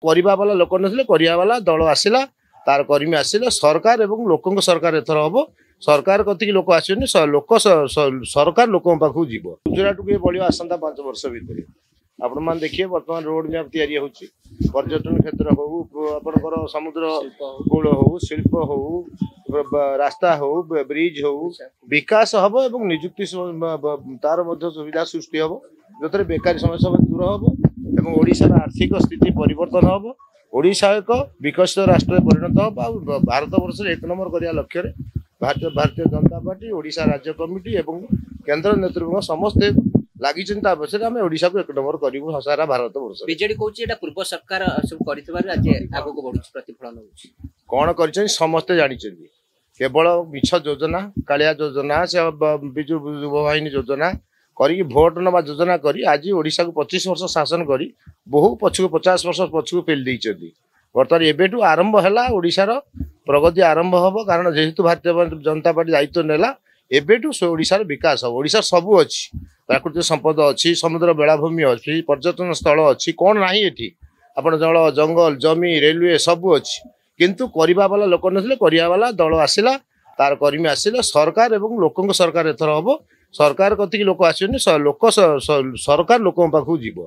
କରିବା ବାଲା ଲୋକ ନଥିଲେ କରିବା ବାଲା ଦଳ ଆସିଲା तार कर्मी आसिले सरकार एवं लोकों सरकार एथर हम सरकार कतिक लोक आसनी लोक सरकार लोक पाखु जीव गुजरात को बढ़िया आसंता 5 वर्ष भितर आपण मैंने देखिए बर्तमान रोड मैप तैयारी होची पर्यटन क्षेत्र हो आपनकर समुद्र कूल हो शिल्प हो रास्ता हो ब्रिज हो विकास हम एवं निजुक्ति तार सुविधा सृष्टि हम जो बेकारी समस्या दूर हम एवं ओडिशार आर्थिक स्थिति परिवर्तन हम ओडिशा एक विकसित राष्ट्र परिणत हो भारत वर्ष 1 नंबर करने लक्ष्य भारतीय जनता पार्टी ओडिशा राज्य कमिटी एवं केंद्र नेतृत्व समस्ते लगी आम ओडिशा को 1 नंबर करूँ सारा भारत वर्ष बीजेडी कहूँ पूर्व सरकार सब प्रतिफलन कौन कर समस्ते जानी केवल मिछ योजना कालिया योजना से विजु युववाहिनी योजना करी भोट नवा योजना करी आज ओडिशा को 25 वर्ष शासन करी बहु पछक 50 वर्ष पछक पेल देइछथि बर्तमान एबेठू आरंभ है ओडिशार प्रगति आरंभ हम कारण जेहेतु भारतीय जनता पार्टी दायित्व नेला एबेठू ओडिशार विकास हम ओडिशा सबू अच्छी प्राकृतिक संपद अच्छी समुद्र बेलाभूमि अच्छी पर्यटन स्थल अच्छी कौन ना ये आपण जल जंगल जमी रेलवे सबू अच्छी किंतु करबा वाला लोक नथिले करिया वाला दल आसिला तार कर्मी आसिले सरकार एवं लोकों सरकार एथर हम सरकार कतिक लोक आसनी लोक सरकार लोक पाखु जीव।